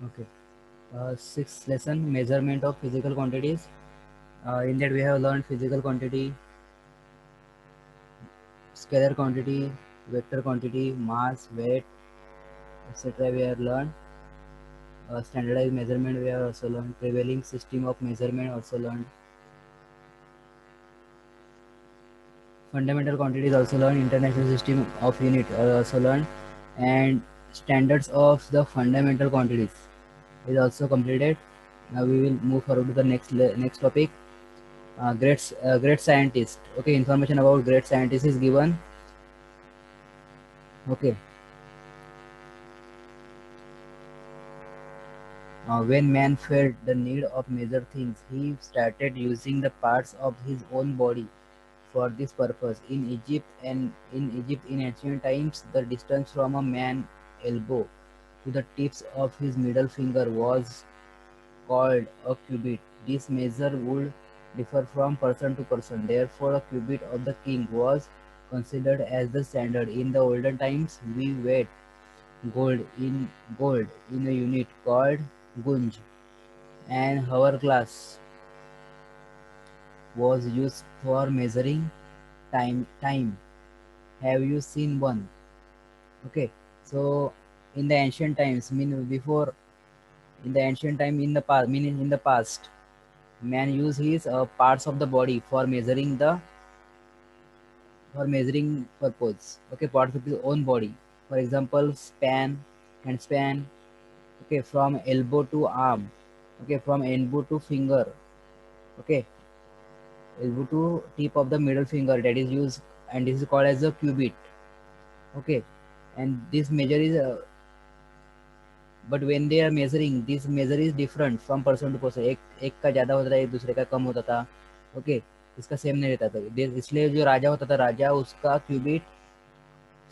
Okay. Sixth lesson, measurement of physical quantities. In that we have learned physical quantity, scalar quantity, vector quantity, mass, weight, etc. We have learned. Standardized measurement we have also learned. Prevailing system of measurement also learned. Fundamental quantities also learned. International system of unit also learned. And standards of the fundamental quantities is also completed. Now we will move forward to the next topic. Great scientist. Okay, information about great scientist is given. Okay. When man felt the need of measure things, he started using the parts of his own body for this purpose. In ancient times, the distance from a man's elbow to the tips of his middle finger was called a cubit. This measure would differ from person to person. Therefore, a cubit of the king was considered as the standard. In the olden times, we weighed gold in a unit called gunj. An hourglass was used for measuring time. Have you seen one? Okay, so in the ancient times, mean before in the ancient time in the past, meaning in the past, man used his parts of the body for measuring purpose. Okay, parts of his own body. For example, hand span. Okay, from elbow to arm. Okay, from elbow to finger. Okay, elbow to tip of the middle finger, that is used, and this is called as a cubit. Okay, and this measure is but when they are measuring, this measure is different from person to person. एक का ज्यादा होता था, एक दूसरे का कम होता था. ओके, इसका सेम नहीं रहता था. इसलिए जो राजा होता था, राजा उसका क्यूबिट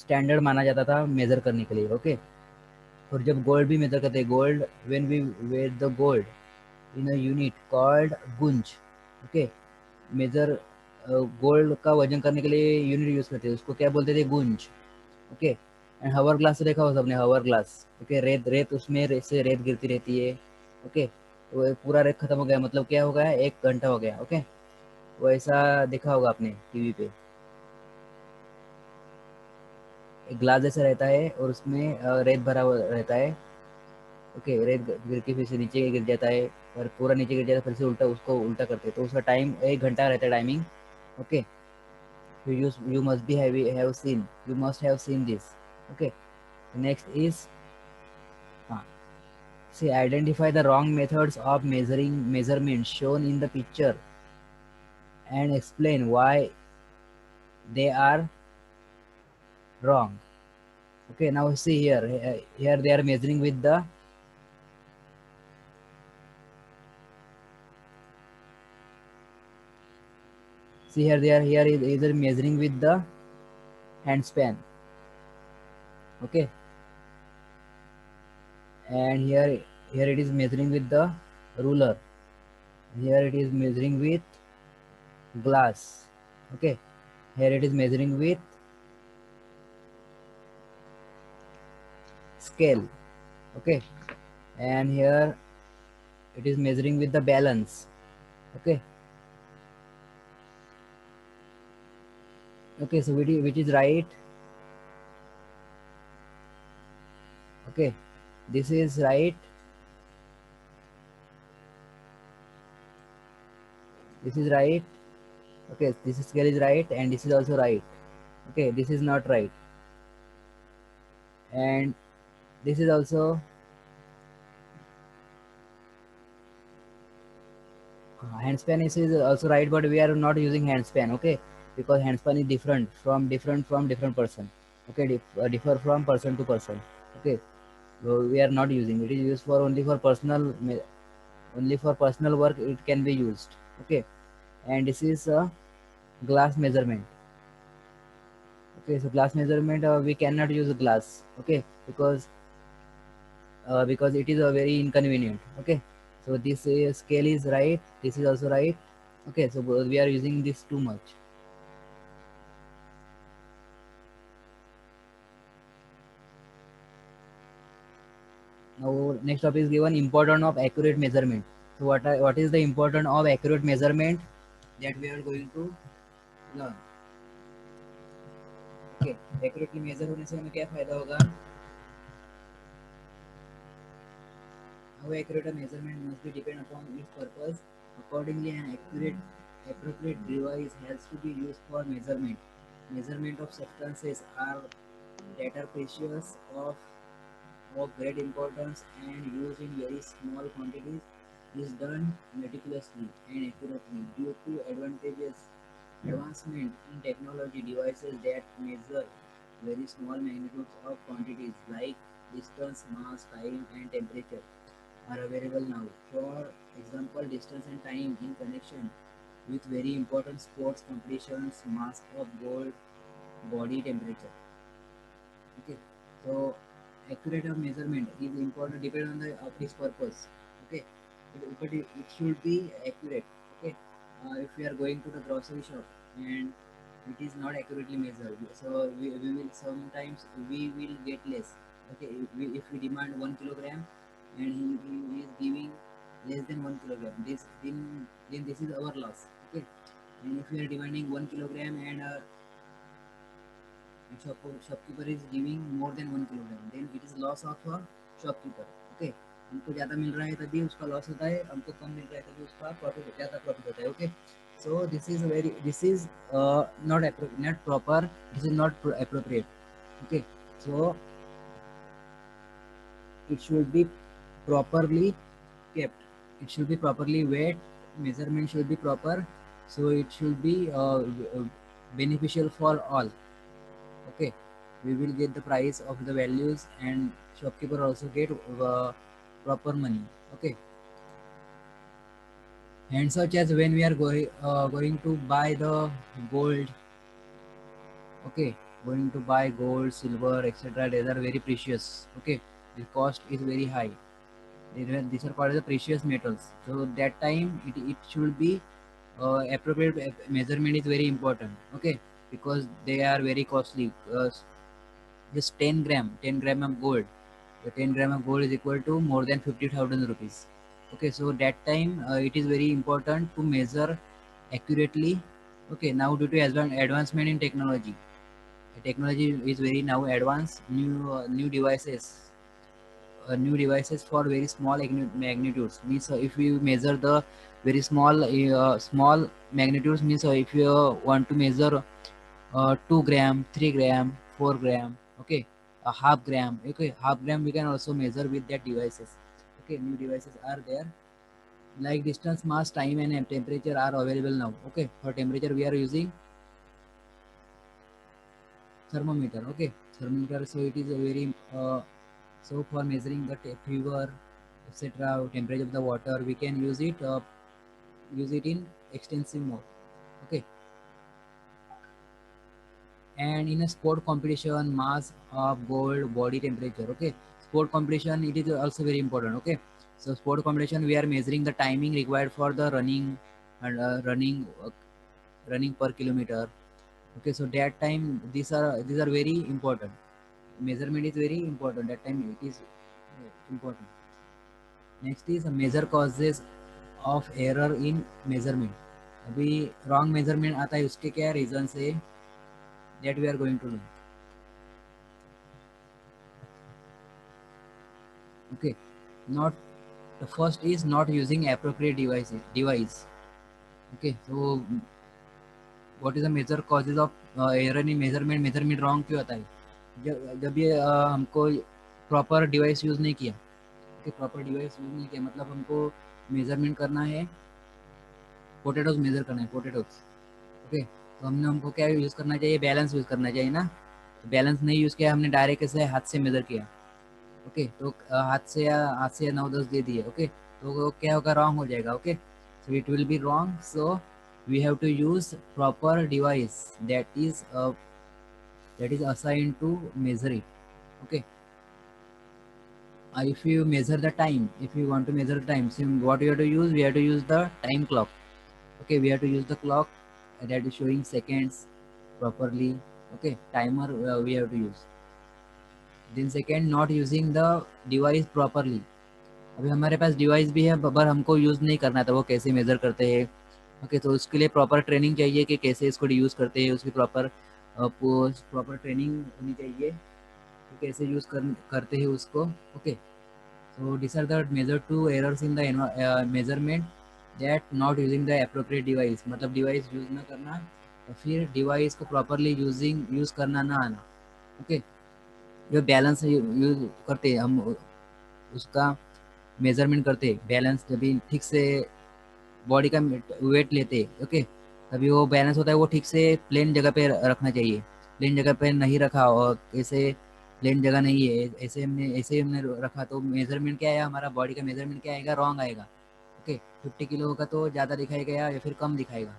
स्टैंडर्ड माना जाता था मेजर करने के लिए. ओके, और जब गोल्ड भी मेजर करते, gold when we weight the gold in a unit called गुंज. ओके, मेजर गोल्ड का वजन करने के लिए यूनिट यूज करते हैं, उसको क्या बोलते थे, गुंज. ओके, एंड हवर ग्लास तो देखा हो सबने, हवर ग्लास. ओके, रेत रेत उसमें से रेत गिरती रहती है. ओके, तो पूरा रेत खत्म हो गया, मतलब क्या हो गया, 1 घंटा हो गया. ओके, वो ऐसा देखा होगा आपने टीवी पे. एक ग्लास जैसा रहता है और उसमें रेत भरा हुआ रहता है. ओके, रेत गिर के फिर से नीचे गिर जाता है, और पूरा नीचे गिर जाता है, फिर से उल्टा उसको उल्टा करते हैं, तो उसका टाइम 1 घंटा रहता है timing. Okay, you must be have seen, you must have seen this. Okay, next is uh, see, identify the wrong methods of measurement shown in the picture and explain why they are wrong. Okay, now see here they are measuring with the, see here they are here is either measuring with the hand span. Okay, and here it is measuring with the ruler. Here it is measuring with glass. Okay, here it is measuring with scale. Okay, and here it is measuring with the balance. Okay, okay, so which is right. Okay, this is right, this is right. Okay, this scale is right, and this is also right. Okay, this is not right, and this is also handspan is also right, but we are not using handspan. Okay, because handspan is different from different person. Okay, differ from person to person. Okay, so we are not using it. Is used for only for personal work it can be used. Okay, and this is a glass measurement. Okay, so glass measurement, we cannot use glass. Okay, because it is a very inconvenient. Okay, so this scale is right, this is also right. Okay, so we are using this too much. Our next topic is given importance of accurate measurement. So what is the importance of accurate measurement that we are going to learn. Okay, accurately measure होने से हमें क्या फायदा होगा? How accurate a measurement must be depend upon its purpose. Accordingly, an accurate, appropriate device has to be used for measurement. Measurement of substances are that are precious of great importance and used in very small quantities is done meticulously and accurately due to advancement in technology. Devices that measure very small magnitudes of quantities like distance, mass, time, and temperature are available now. For example, distance and time in connection with very important sports competitions, mass of gold, body temperature. Okay, so accurate of measurement is important depend on the of its purpose. Okay, but it should be accurate. Okay, if we are going to the grocery shop and it is not accurately measured, so we will sometimes we will get less. Okay, if we demand 1 kilogram and he is giving less than 1 kilogram, then this is our loss. Okay, and if we are demanding 1 kilogram and shopkeeper is giving more than 1 kilogram, then it is loss of a shopkeeper. Okay, हमको ज़्यादा मिल रहा है तभी उसका loss होता है, हमको कम मिल रहा है तभी उसका प्रॉफिट ज़्यादा प्रॉफिट होता है. Okay, so this is not proper, this is not appropriate. Okay, so it should be properly kept, it should be properly weighed, measurement should be proper, so it should be beneficial for all. Okay, we will get the price of the values and shopkeeper also get proper money. Okay, and such as when we are going to buy the gold. Okay, going to buy gold, silver, etc., these are very precious. Okay, the cost is very high. These are called as the precious metals, so that time it should be appropriate measurement is very important. Okay, because they are very costly. Just 10 gram of gold, the 10 gram of gold is equal to more than 50,000 rupees. Okay, so that time it is very important to measure accurately. Okay, now due to advancement in technology is very now advanced. New devices for very small magnitudes means if you measure the very small magnitudes means if you want to measure 2 gram, 3 gram, 4 gram. Okay, a half gram. Okay, half gram we can also measure with that devices. Okay, new devices are there like distance, mass, time, and temperature are available now. Okay, for temperature we are using thermometer. Okay, thermometer, so it is a very so for measuring the fever, etc., temperature of the water, we can use it in extensive mode. Okay, and in a sport competition, mass of gold, body temperature. Okay, sport competition it is also very important. Okay, so sport competition we are measuring the timing required for the running and running per kilometer. Okay, so that time these are very important, measurement is very important, that time it is important. Next is a major causes of error in measurement. अभी wrong measurement आता है, उसके क्या reasons है that we are going to learn. Okay, not the first is not using appropriate device. Okay, so what is the major causes of error in measurement wrong क्यों आता है? जब ये हमको प्रॉपर डिवाइस यूज नहीं किया. Okay, proper device use नहीं किया मतलब हमको मेजरमेंट करना है, पोटैटोज मेजर करना है, पोटैटोज. ओके, तो हमको क्या यूज करना चाहिए, बैलेंस यूज करना चाहिए ना. बैलेंस नहीं यूज किया, हमने डायरेक्ट ऐसे हाथ से मेजर किया. ओके, तो हाथ से 9-10 दे दिए. ओके, तो वो क्या होगा, रॉन्ग हो जाएगा. Okay, so it will be wrong. So we have to use proper device that is assigned to measure it. Okay, if you measure the time, if you want to measure the time, so what we have to use, we have to use the time clock. Okay, we have to use the clock that is showing seconds properly. Okay, timer we have to use. Then second, not using the device properly. अभी हमारे पास device भी है पर हमको use नहीं करना था, वो कैसे मेज़र करते हैं। ओके, तो उसके लिए प्रॉपर ट्रेनिंग चाहिए कि कैसे इसको यूज़ करते हैं, उसकी प्रॉपर ट्रेनिंग होनी चाहिए कि कैसे यूज़ करते हैं उसको। Okay, so these are the major two errors in the measurement, that not using the appropriate device, मतलब डिवाइस यूज़ ना करना और फिर डिवाइस को प्रॉपरली यूज़ करना ना आना। ओके, जो बैलेंस यूज करते हैं हम, उसका मेजरमेंट करते हैं, बैलेंस जब भी ठीक से बॉडी का वेट लेते हैं। ओके, तभी वो बैलेंस होता है, वो ठीक से प्लेन जगह पे रखना चाहिए। प्लेन जगह पे नहीं रखा और ऐसे प्लेन जगह नहीं है, ऐसे ही हमने रखा, तो मेजरमेंट क्या है, हमारा बॉडी का मेजरमेंट क्या आएगा, रॉन्ग आएगा। ओके, 50 किलो होगा तो ज़्यादा दिखाएगा या फिर कम दिखाएगा।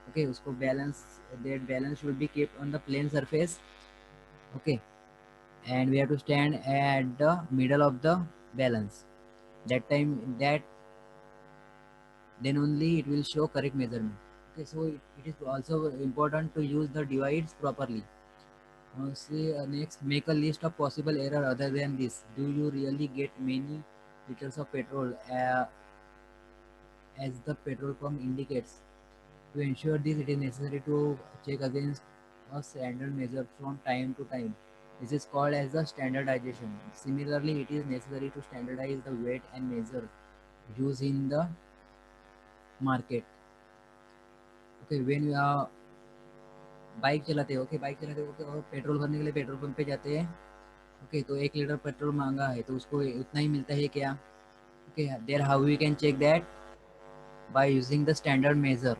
ओके, उसको that balance should be keep on the plane surface. Okay, and we have to stand at the middle of the balance. That time, that then only it will show correct measurement. Okay, so it is also important to use the device properly. See, next, make a list of possible error other than this. Do you really get many liters of petrol as the petrol pump indicates? To ensure this, it is necessary to check against a standard measure from time to time. This is called as the standardization. Similarly, it is necessary to standardize the weight and measure used in the market. Okay, when you are bike चलाते हो, okay, bike चलाते हो, okay, और petrol भरने के लिए petrol pump पे जाते हैं। ओके, तो 1 लीटर पेट्रोल महंगा है तो उसको उतना ही मिलता है क्या? Okay, there how we can check that, by using the standard measure.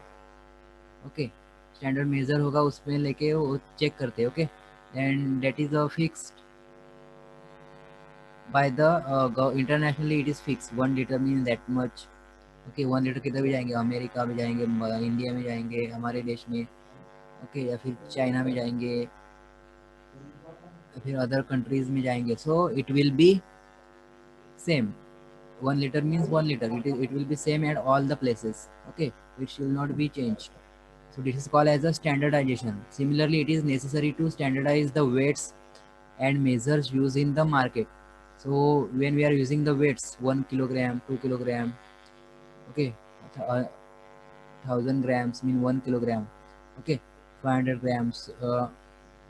Okay, standard measure होगा, उसमें लेके वो चेक करते हैं। Okay, and that is a fixed by the internationally, it is fix 1 litre mean that much. Okay, 1 litre किधर भी जाएंगे, अमेरिका में जाएंगे, इंडिया में जाएंगे, हमारे देश में। ओके, या फिर चाइना में जाएंगे, या फिर अदर कंट्रीज में जाएंगे, so it will be same. 1 liter means 1 liter, it will be same at all the places. Okay, it should not be changed. So this is called as a standardization. Similarly, it is necessary to standardize the weights and measures used in the market. So when we are using the weights, 1 kilogram, 2 kilogram, okay, 1000 grams mean 1 kilogram. Okay, 500 grams,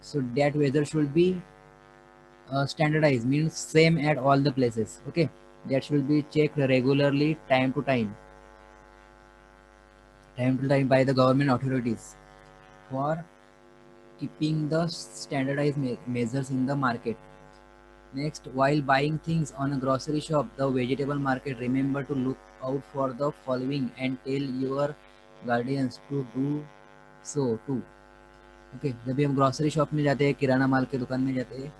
so that measure should be standardized, means same at all the places. Okay, that should be checked regularly, time to time by the government authorities for keeping the standardized measures in the market. Next, while buying things on a grocery shop, the vegetable market, remember to look out for the following and tell your guardians to do so too. Okay, जब भी हम grocery shop में जाते हैं, किराना माल की दुकान में जाते हैं,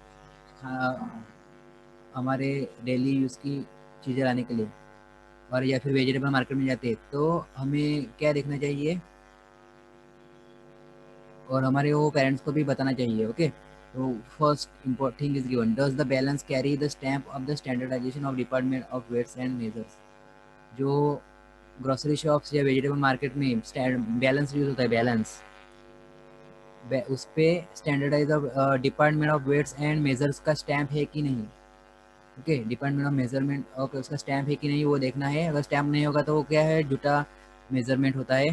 हमारे डेली यूज़ की चीज़ें लाने के लिए, और या फिर वेजिटेबल मार्केट में जाते हैं, तो हमें क्या देखना चाहिए, और हमारे वो पेरेंट्स को भी बताना चाहिए। ओके, तो first import thing is given, does the balance carry the stamp of the standardisation of department of weights and measures. जो ग्रोसरी शॉप्स या वेजिटेबल मार्केट में बैलेंस यूज होता है, बैलेंस उस पर standardise of department of weights and measures का stamp है कि नहीं। Okay, department of measurement, okay, उसका स्टैम्प है कि नहीं वो देखना है। अगर स्टैम्प नहीं होगा तो वो क्या है, झूठा मेजरमेंट होता है।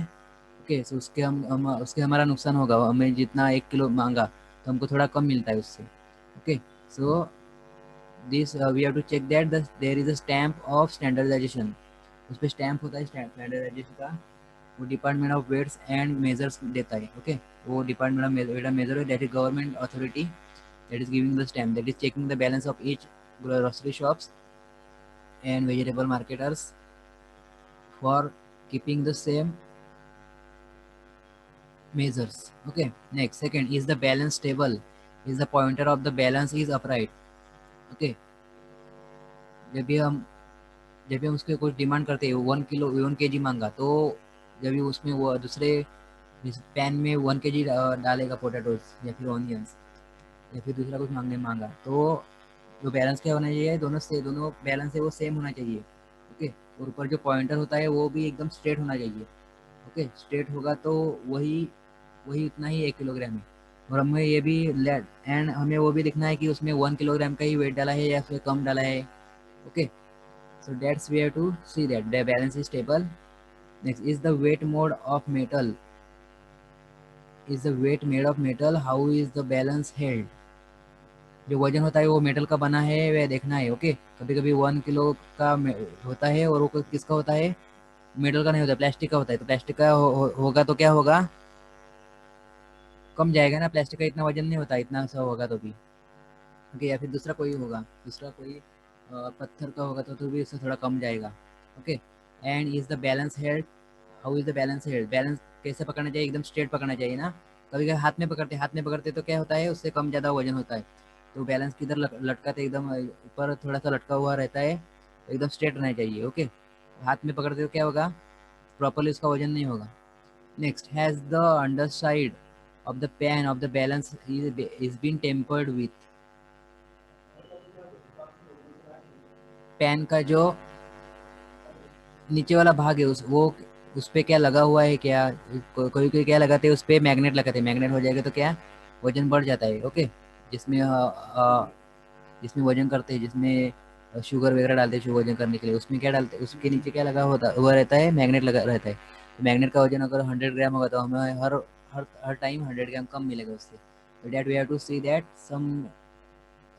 ओके, सो उसके हमारा नुकसान होगा, हमें जितना 1 किलो मांगा तो हमको थोड़ा कम मिलता है उससे। Okay, so this we have to check that there is a stamp of standardisation. उस पर स्टैम्प होता है स्टैंडर्डाइजेशन का, वो department of weights and measures देता है। ओके, वो department of weight and measure, that is government authority that is giving the stamp, that is checking the balance of each grocery shops and vegetable marketers for keeping the same measures. Okay, next, second, is the balance stable, is the pointer of the balance is upright. Okay, जब भी हम जब भी हम उसके कुछ demand करते हैं, 1 किलो 1 kg मांगा, तो जब भी उसमें वो दूसरे पैन में 1 kg डालेगा पोटैटोज या फिर ऑनियंस, या फिर दूसरा कुछ मांगा, तो जो बैलेंस क्या होना चाहिए, दोनों बैलेंस है वो सेम होना चाहिए। ओके, और ऊपर जो पॉइंटर होता है वो भी एकदम स्ट्रेट होना चाहिए। ओके, स्ट्रेट होगा तो वही वही उतना ही 1 किलोग्राम है। और हमें ये भी एंड हमें वो भी लिखना है कि उसमें 1 किलोग्राम का ही वेट डाला है या फिर कम डाला है. Okay, so that's we have to see that the balance is stable. Next is the weight mode of metal. Is the weight made of metal? How is the balance held? जो वजन होता है वो मेटल का बना है वह देखना है. ओके, कभी कभी 1 किलो का होता है और वो किसका होता है, मेटल का नहीं होता, प्लास्टिक का होता है. तो प्लास्टिक का होगा तो क्या होगा, कम जाएगा ना. प्लास्टिक का इतना वजन नहीं होता, इतना सा होगा तो भी. ओके, या फिर दूसरा कोई होगा, दूसरा कोई पत्थर का होगा तो भी उससे थोड़ा कम जाएगा. Okay, and is the balance held. How is the balance held? Balance कैसे पकड़ना चाहिए, एकदम स्ट्रेट पकड़ना चाहिए ना. कभी कभी हाथ में पकड़ते तो क्या होता है, उससे कम ज़्यादा वजन होता है. तो बैलेंस किधर लटकाते, एकदम ऊपर थोड़ा सा लटका हुआ रहता है, तो एकदम स्ट्रेट रहना चाहिए. ओके, हाथ में पकड़ते तो क्या होगा, प्रॉपरली उसका वजन नहीं होगा. Next, has the underside of the pan of the balance is been tempered with. Pan का जो नीचे वाला भाग है उस पे क्या लगा हुआ है क्या, कोई कोई क्या लगाते हैं उस पे, मैग्नेट लगाते हैं. मैग्नेट हो जाएगा तो क्या, वजन बढ़ जाता है. ओके, जिसमें जिसमें वजन करते हैं, जिसमें शुगर वगैरह डालते हैं वजन करने के लिए, उसमें क्या डालते हैं, उसके नीचे क्या लगा होता हुआ रहता है, मैग्नेट लगा रहता है. तो मैग्नेट का वजन अगर 100 ग्राम होगा तो हमें हर हर हर टाइम 100 ग्राम कम मिलेगा उससे. तो that we have to see that some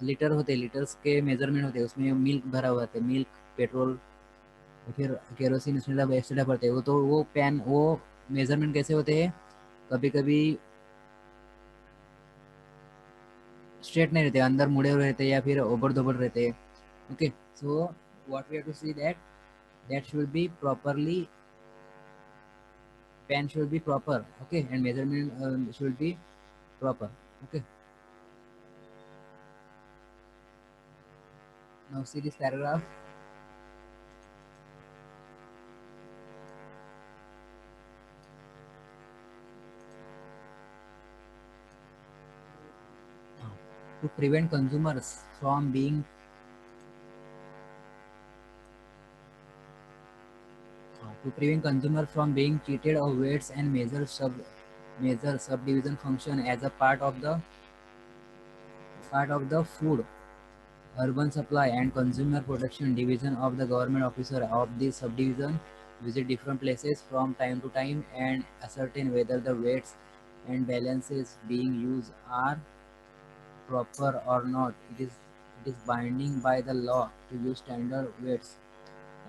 litre होते हैं, लीटर्स के मेजरमेंट होते हैं, उसमें मिल्क भरा हुआ है, मिल्क, पेट्रोल, फिर केरोसिन एक्सेट्रा भरते हैं. वो तो वो पैन वो मेजरमेंट कैसे होते हैं, कभी कभी स्ट्रेट नहीं रहते, अंदर मुड़े हुए रहते या फिर ओबर दोबर रहते हैं. Okay, so what we have to see that that should be properly, pen should be proper. Okay, and measurement should be proper. Okay, now see this paragraph. To prevent consumers from being cheated of weights and measure subdivision function as a part of the food, urban supply and consumer protection division of the government officer of this subdivision visit different places from time to time and ascertain whether the weights and balances being used are proper or not. It is binding by the law to use standard weights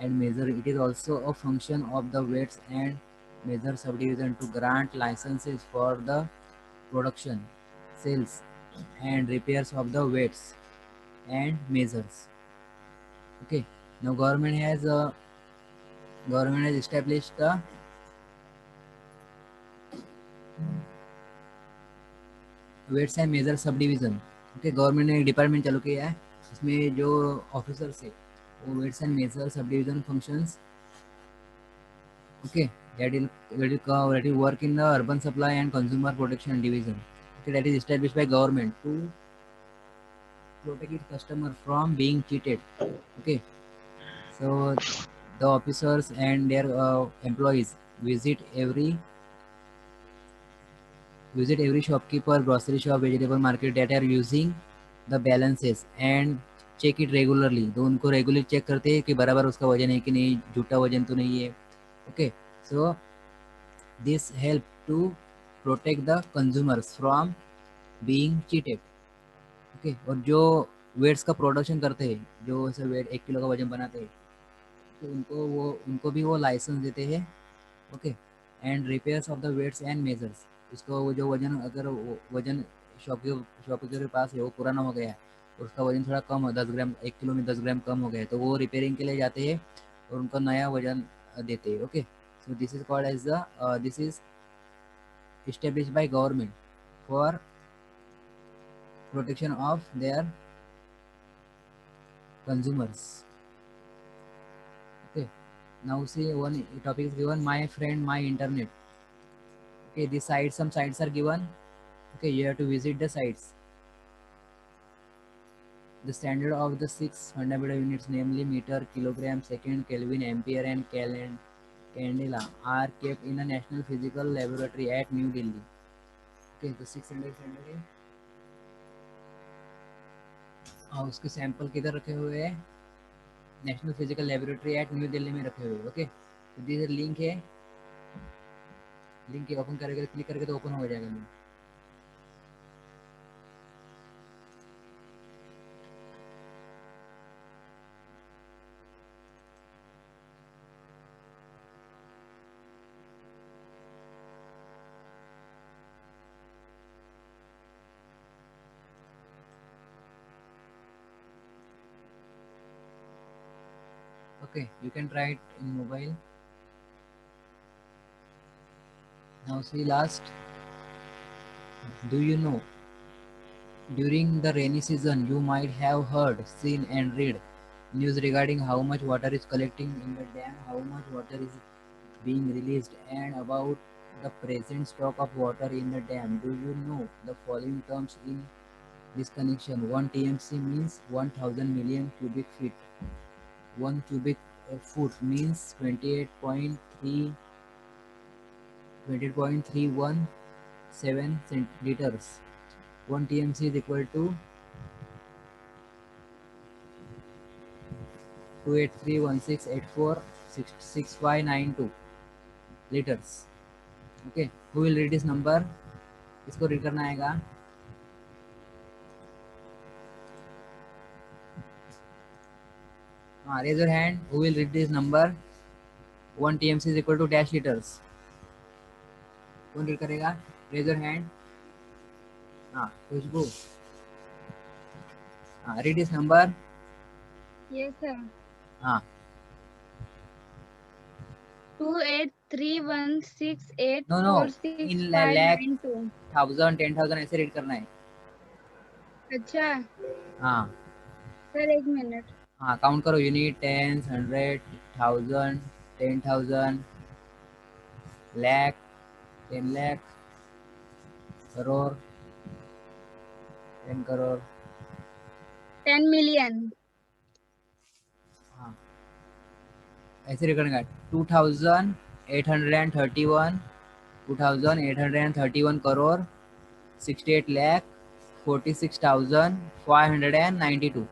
and measure. It is also a function of the weights and measure subdivision to grant licenses for the production, sales and repairs of the weights and measures. Okay, now government has established the weights and measure sub division. Okay, government ने एक department चालू किया है, इसमें जो officers है वो weights and measure sub division functions. Okay, that will work in the urban supply and consumer protection division. Okay, that is established by government to protect its customer from being cheated. Okay, so the officers and their employees visit every shopkeeper, grocery shop, vegetable market that are using the balances and check it regularly. तो उनको regular check करते हैं कि बराबर उसका वजन है कि नहीं, झूठा वजन तो नहीं है. Okay, so this help to protect the consumers from being cheated. Okay, और जो वेट्स का प्रोडक्शन करते हैं, जो ऐसे वेट 1 किलो का वजन बनाते हैं, तो उनको भी वो लाइसेंस देते हैं. Okay, and repairs of the weights and measures. इसको वो जो वजन, अगर वजन शॉपकीपर के पास है वो पुराना हो गया है और उसका वजन थोड़ा कम हो, 10 ग्राम, 1 किलो में 10 ग्राम कम हो गया है, तो वो रिपेयरिंग के लिए जाते हैं और उनको नया वजन देते हैं. Okay, so this is called as the this is established by government for protection of their consumers. Okay, now see one topic is given, my friend my internet. Okay, the sites, some sites are given. Okay, you have to visit the sites. The standard of the 6 fundamental units, namely meter, kilogram, second, Kelvin, ampere, and candela, are kept in a national physical laboratory at New Delhi. Okay तो 600 है। और उसके sample किधर रखे हुए हैं? National physical laboratory at New Delhi में रखे हुए। ओके तो दिस लिंक है, लिंक ओपन करेंगे, क्लिक करके तो ओपन हो जाएगा link. Okay, you can try it in mobile. Now see last. Do you know? During the rainy season, you might have heard, seen, and read news regarding how much water is collecting in the dam, how much water is being released, and about the present stock of water in the dam. Do you know the following terms in this connection? 1 TMC means 1000 million cubic feet. 1 cubic foot means 28.317 liters. 1 TMC is equal to 28316846592 liters. Okay, who will read this number? इसको read करना आएगा? हाँ, raise your hand. Who will read this number? 1 TMC is equal to dash liters. कौन read करेगा? Raise your hand. हाँ, खुशबू. हाँ, read this number. Yes, sir. हाँ. 28316846592. In lakh, thousand, 10,000 ऐसे रीड करना है. अच्छा हाँ. Sir, 1 minute. हाँ, काउंट करो. Unit, tens, 100, 1000, 10,000, lakh, 10 lakh, crore, 10 crore. 10 million. हाँ, ऐसे रीड करेंगे. 2831, 2831 करोड़, 68 lakh, 46,592.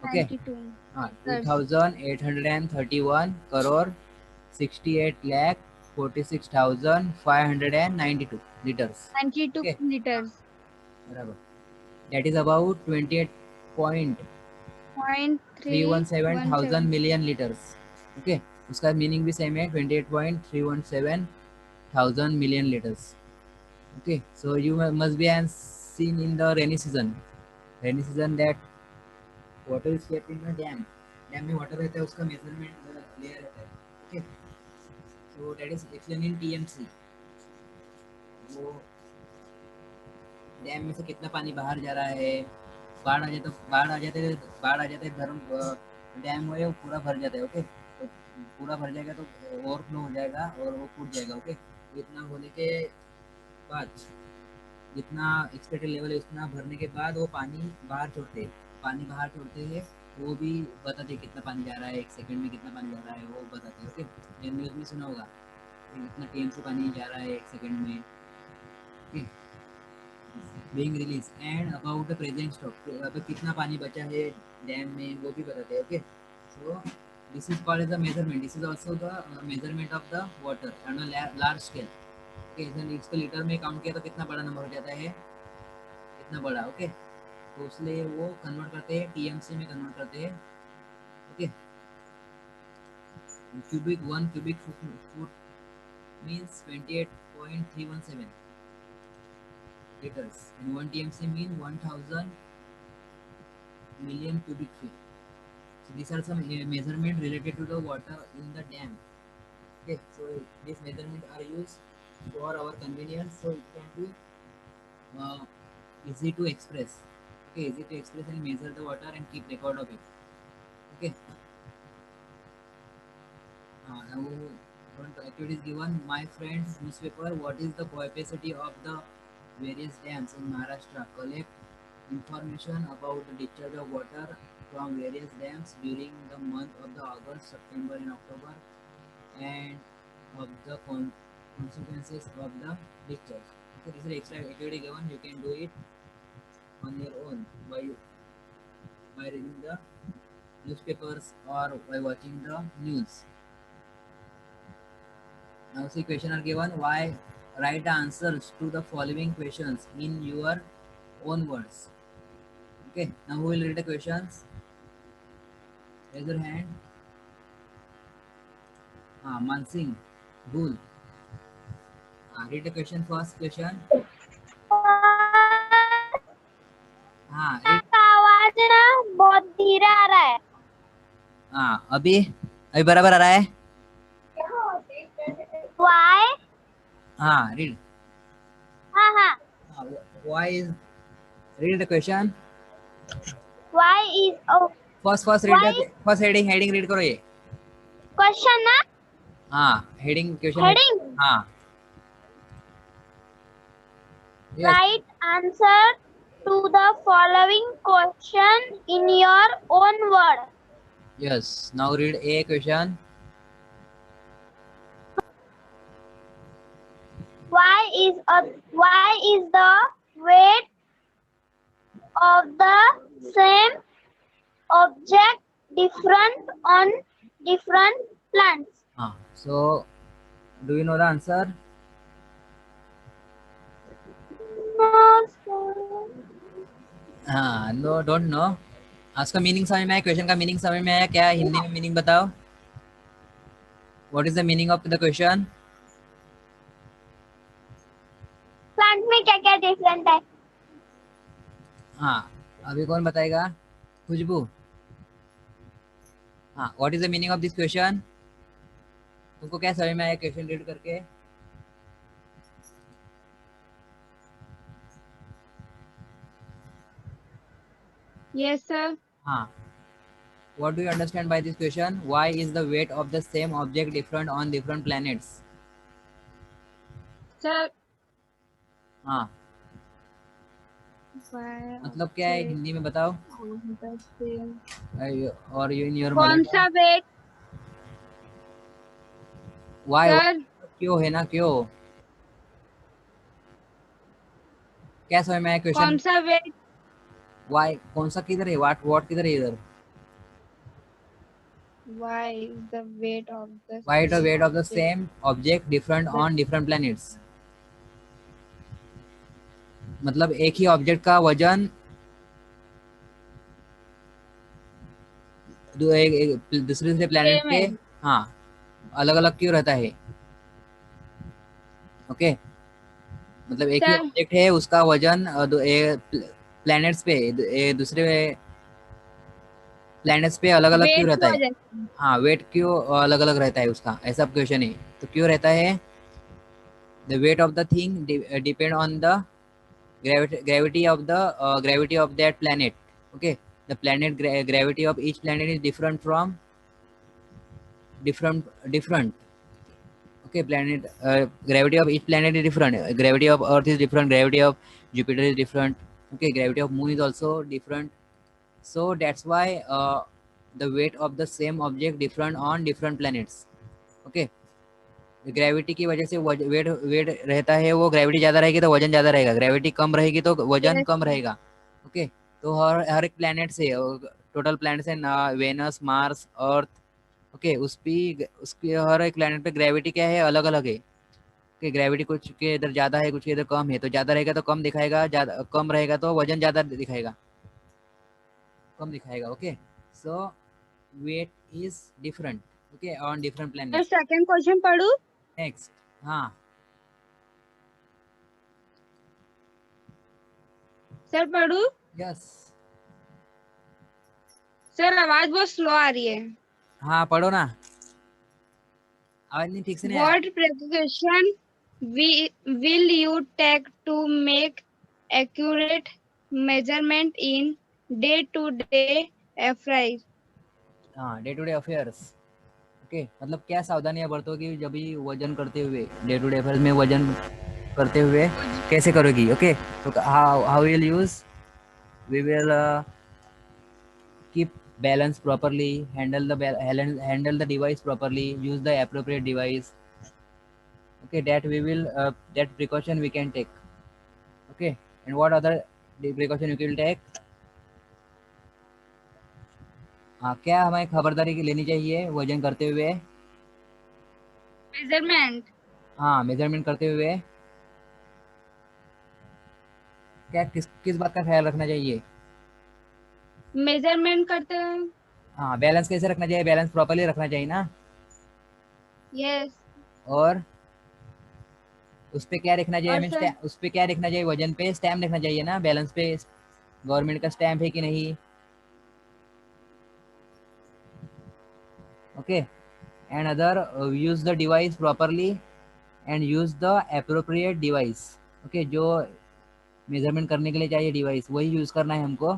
ओके. 92. हाँ, Yes, 2831 crore, 68 lakh, 46,592 liters. 92 Okay, हाँ, liters. बराबर. That is about 28.317 thousand 0.317. million liters. Okay, उसका मीनिंग भी सेम है, 28.317 thousand million liters. Okay, so you must be seen in the rainy season. Rainy season that water is kept in the dam. Dam में water रहता है, उसका measurement layer रहता है. Okay, so that is explain in TMC. वो dam में से कितना पानी बाहर जा रहा है. बाढ़ आ जाते धर्म डैम है वो पूरा भर जाता है. ओके, तो पूरा भर जाएगा तो ओवरफ्लो हो जाएगा और वो फूट जाएगा. ओके, तो इतना होने के बाद, जितना एक्सपेक्टेड लेवल है उतना भरने के बाद वो पानी बाहर छोड़ते हैं. वो भी बताते हैं कितना पानी जा रहा है, एक सेकंड में कितना पानी जा रहा है, वो बताते हैं. ओके, न्यूज़ में सुना होगा इतना टीएमसी पानी जा रहा है एक सेकंड में. Okay, being release and about the present stock, अब कितना पानी बचा है डैम में वो भी बताते हैं. Okay, so this is called as the measurement. This is also the measurement of the water on a large scale. Okay, इसको लीटर में काउंट किया तो कितना बड़ा नंबर हो जाता है, कितना बड़ा. ओके, तो इसलिए वो कन्वर्ट करते हैं, टीएमसी में कन्वर्ट करते हैं. Okay, cubic 1 cubic foot means 28.317 liters, and 1 TMC means 1000 million cubic feet. So these are some measurement related to the water in the dam. Okay, so these measurements are used for our convenience, so it can be uh, easy to express. Okay, easy to express and measure the water and keep record of it. Okay. Now one activity is given. My friends newspaper, what is the capacity of the various dams in Maharashtra? Collect information about the discharge of water from various dams during the month of the August, September and October, and of the consequences of the discharge. Okay, this is extra activity given. You can do it on your own by reading the newspapers or by watching the news. Now see, question are given. Why? Write the answers to the following questions in your own words. Okay. Now who will read the questions? Raise your hand. Mansingh, Bhul. Read the question first. Question. Read. आपका आवाज ना बहुत धीरे आ रहा है। अभी अभी बराबर आ रहा है? Why? Read. हाँ। Why is? Read the question. Why is? First read the first heading read करो ये. Question ना? Heading question. Heading. Yes. Write answer to the following question in your own word. Yes. Now read a question. Why is the weight of the same object different on different plants? So, do you know the answer? No, sir. No, don't know. उसका meaning समझ में आया? Question का meaning समझ में आया क्या? हिंदी में मीनिंग बताओ. What is the meaning of the question? Plant में क्या क्या डिफरेंट है? अभी कौन बताएगा? खुशबू. What is the meaning of this question? तुमको क्या समझ में आया क्वेश्चन रीड करके? Yes, sir. What do you understand by this question? Why is the weight of the same object different on different planets? Sir. मतलब क्या है हिंदी में बताओ? और you in your कौन सा वेट? Why? क्यों है ना क्यों? क्या समझ में आया क्वेश्चन? कौन सा वेट? Why? कौन सा किधर है? What किधर है इधर? Why is the weight of the same object different on different planets? मतलब एक ही ऑब्जेक्ट का वजन दूसरे प्लेनेट पे अलग अलग क्यों रहता है? ओके. मतलब एक ही ऑब्जेक्ट है, उसका वजन प्लैनेट्स पे दूसरे प्लैनेट्स पे अलग अलग क्यों रहता है? वेट क्यों अलग अलग रहता है उसका? ऐसा क्वेश्चन है. तो क्यों रहता है? The weight of the thing depend on the gravity of that planet. Okay. The planet gravity of each planet is different from different. Okay. Planet gravity of each planet is different. Gravity of Earth is different. Gravity of Jupiter is different. Okay. Gravity of Moon is also different. So that's why the weight of the same object different on different planets. Okay. Gravity की वजह से wait रहता है, वो gravity ज्यादा रहेगी तो वजन ज्यादा रहेगा, ग्रेविटी कम रहेगी तो वजन कम रहेगा. ओके. तो हर एक प्लैनेट से टोटल प्लैनेट है ना, वेनस, मार्स, अर्थ. ओके. उसकी हर एक प्लैनेट पे ग्रेविटी क्या है? अलग अलग है. ओके. ग्रेविटी कुछ के इधर ज्यादा है, कुछ के इधर कम है. तो ज्यादा रहेगा तो कम दिखाएगा, ज्यादा कम रहेगा तो वजन ज्यादा दिखाएगा, कम दिखाएगा. Okay. So weight is different. Okay. On different planets. Second question पढ़ू नेक्स्ट. सर पढ़ू? यस. सर आवाज बहुत स्लो आ रही है. पढ़ो ना. आवाज नहीं ठीक से नहीं. What precaution will you take to make accurate measurement in day-to-day affairs? Day to day affairs. Okay. मतलब क्या सावधानियां बरतोगी जब भी वजन करते हुए, डे टू डे अफेयर्स में वजन करते हुए कैसे करोगी? ओके. तो how will use? We will keep balance properly, handle the device properly, use the appropriate device. Okay. That we will that precaution we can take. Okay, and what other precaution you will take? हाँ, क्या हमें खबरदारी लेनी चाहिए वजन करते हुए? Measurement. हाँ, मेजरमेंट करते हुए क्या किस किस बात का ख्याल रखना चाहिए? मेजरमेंट करते हैं। हाँ, बैलेंस कैसे रखना चाहिए? बैलेंस प्रॉपर्ली रखना चाहिए ना। यस। और उस पे क्या लिखना चाहिए? और हमें सर उस पे क्या लिखना चाहिए? वजन पे स्टैम्प लिखना चाहिए ना, बैलेंस पे गवर्नमेंट का स्टैम्प है कि नहीं। Okay, and other use the device properly and use the appropriate device. Okay, जो मेजरमेंट करने के लिए चाहिए डिवाइस वही यूज करना है हमको।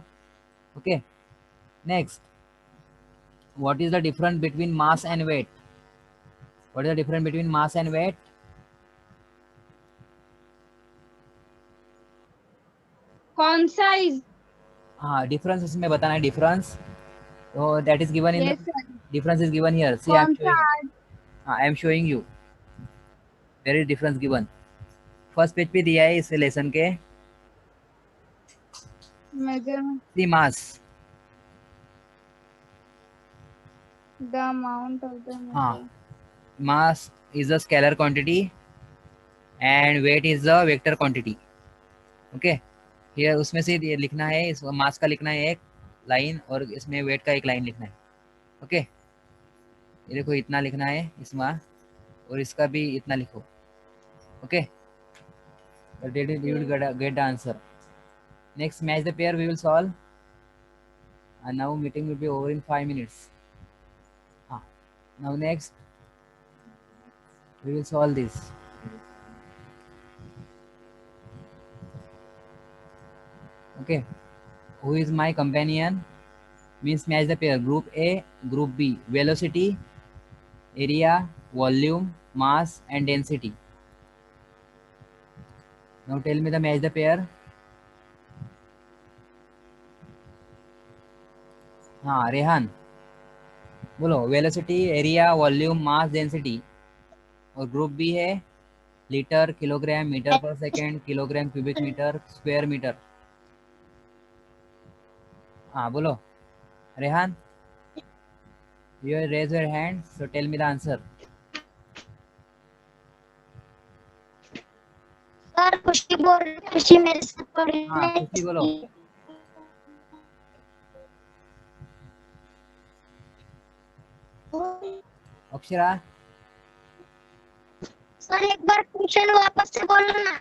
Okay, next, what is the difference between mass and weight? What is the difference between mass and weight? कौन सा इज। हाँ, डिफरेंस इसमें बताना है, डिफरेंस। तो that is given in the yes sir. difference is given here. See, I am कौन सा। showing. I am showing you. There is difference given. First page पे दिया है इस लेसन के। Measurement. See mass. The amount of the हाँ, major. mass is a scalar quantity and weight is a vector quantity. Okay. Here उसमें से ये लिखना है, इस मास का लिखना है एक लाइन और इसमें वेट का एक लाइन लिखना है। ओके, ये देखो इतना लिखना है इसमें और इसका भी इतना लिखो। Okay, you will get the answer. Next, match the pair we will solve. And now meeting will be over in 5 minutes. Now next we will solve this. Okay, who is my companion? Means match the pair. Group A, Group B. Velocity, area, volume, mass and density. Now tell me the match the pair. हाँ रेहान बोलो, velocity, area, volume, mass, density. और group B है litre, kilogram, metre पर second, kilogram, cubic metre, square metre. हाँ बोलो Rehan, you raise your hand, so tell me the answer. Sir Khushi बोल रही, खुशी मेरे साथ हाँ पढ़ने खुशी बोलो। अक्षरा, सर एक बार क्वेश्चन वापस से बोलो ना।